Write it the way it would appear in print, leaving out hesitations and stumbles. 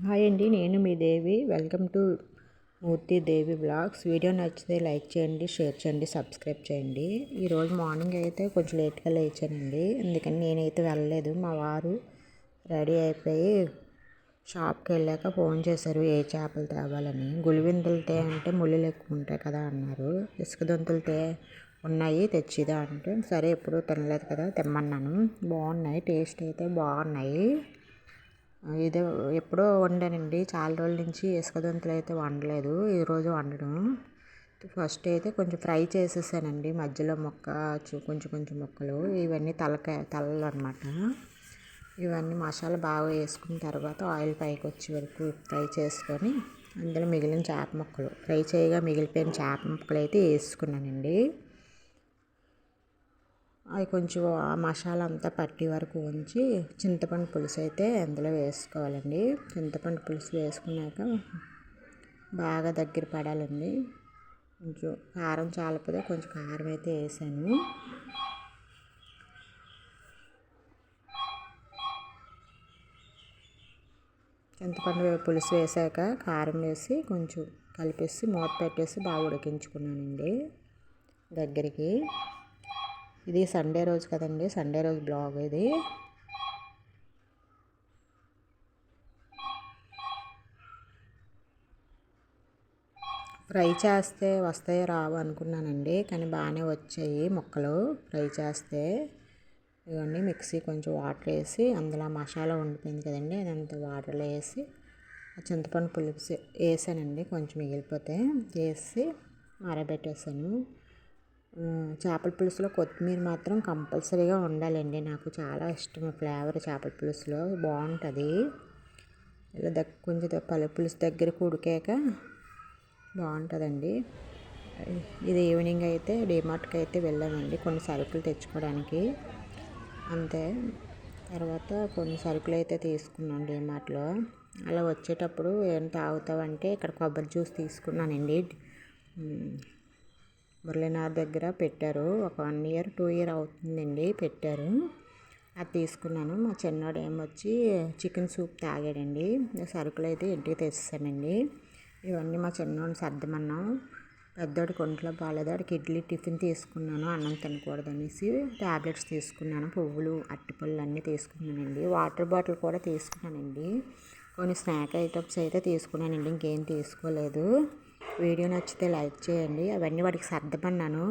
Hi అండి, నేను మీ Devi. Welcome to Murthy Devi blogs. Video నచ్చితే లైక్ చేయండి, షేర్ చేయండి, సబ్స్క్రైబ్ చేయండి. ఈరోజు మార్నింగ్ అయితే కొంచెం లేట్గా లేచానండి, అందుకని నేనైతే వెళ్ళలేదు. మా వారు రెడీ అయిపోయి షాప్కి వెళ్ళాక ఫోన్ చేశారు ఏ చేపలు తేవాలని. గులివిందులు తే అంటే ముళ్ళులు ఎక్కువ ఉంటాయి కదా అన్నారు. ఇసుక దొంతులు తే ఉన్నాయి తెచ్చిదా అంటే, సరే ఎప్పుడు తినలేదు కదా తెమ్మన్నాను. బాగున్నాయి, టేస్ట్ అయితే బాగున్నాయి. ఇది ఎప్పుడో వండానండి, చాలా రోజుల నుంచి ఇసుక దొంతులు అయితే వండలేదు. ఈరోజు వండడం ఫస్ట్ అయితే కొంచెం ఫ్రై చేసేసానండి. మధ్యలో కొంచెం కొంచెం ముక్కలు, ఇవన్నీ తలలు అనమాట. ఇవన్నీ మసాలా బాగా వేసుకున్న తర్వాత ఆయిల్ పైకి వచ్చే వరకు ఫ్రై చేసుకొని అందులో మిగిలిన చేప ముక్కలు, ఫ్రై చేయగా మిగిలిపోయిన చేప ముక్కలు అయితే వేసుకున్నానండి. అవి కొంచెం ఆ మసాలా అంతా పట్టి వరకు ఉంచి చింతపండు పులుసు అయితే అందులో వేసుకోవాలండి. చింతపండు పులుసు వేసుకున్నాక బాగా దగ్గర పడాలండి. కొంచెం కారం చాలకపోతే కొంచెం కారం అయితే వేసాను. చింతపండు పులుసు వేసాక కారం వేసి కొంచెం కలిపేసి మూత పెట్టేసి బాగా ఉడికించుకున్నానండి దగ్గరికి. ఇది సండే రోజు కదండి, సండే రోజు బ్లాగ్ ఇది. ఫ్రై చేస్తే వస్తాయో రావు అనుకున్నానండి, కానీ బాగానే వచ్చాయి ముక్కలు ఫ్రై చేస్తే. ఇవన్నీ మిక్సీ కొంచెం వాటర్ వేసి అందులో మసాలా ఉండిపోయింది కదండి, అదంతా వాటర్లో వేసి చింతపండు పులుసు వేసానండి. కొంచెం మిగిలిపోతే వేసి మరబెట్టేసాను. చేపల పులుసులో కొత్తిమీర మాత్రం కంపల్సరీగా ఉండాలండి. నాకు చాలా ఇష్టం ఫ్లేవర్ చేపల పులుసులో బాగుంటుంది. ఇలా కొంచెం పులుసు దగ్గరకు ఉడికాక బాగుంటుందండి. ఇది ఈవినింగ్ అయితే డిమార్ట్కి అయితే వెళ్ళామండి కొన్ని సరుకులు తెచ్చుకోవడానికి, అంతే. తర్వాత కొన్ని సరుకులు అయితే తీసుకున్నాను డిమార్ట్లో. అలా వచ్చేటప్పుడు ఏం తాగుతావంటే ఇక్కడ కొబ్బరి జ్యూస్ తీసుకున్నానండి. మురళీనాథ్ దగ్గర పెట్టారు, ఒక 1 year 2 year అవుతుందండి పెట్టారు. అది తీసుకున్నాను. మా చిన్నోడు ఏమొచ్చి చికెన్ సూప్ తాగాడండి. సరుకులు అయితే ఇంటికి తెచ్చేసామండి. ఇవన్నీ మా చిన్నోడిని సర్దమన్నాం. పెద్దోడికి ఒంట్లో బాగాలేదు, వాడికి ఇడ్లీ టిఫిన్ తీసుకున్నాను అన్నం తినకూడదు అనేసి. ట్యాబ్లెట్స్ తీసుకున్నాను, పువ్వులు అరటిపళ్ళు అన్నీ తీసుకున్నానండి. వాటర్ బాటిల్ కూడా తీసుకున్నానండి. కొన్ని స్నాక్ ఐటమ్స్ అయితే తీసుకున్నానండి, ఇంకేం తీసుకోలేదు. వీడియో నచ్చితే లైక్ చేయండి. అవన్నీ వాడికి సర్దమన్నాను.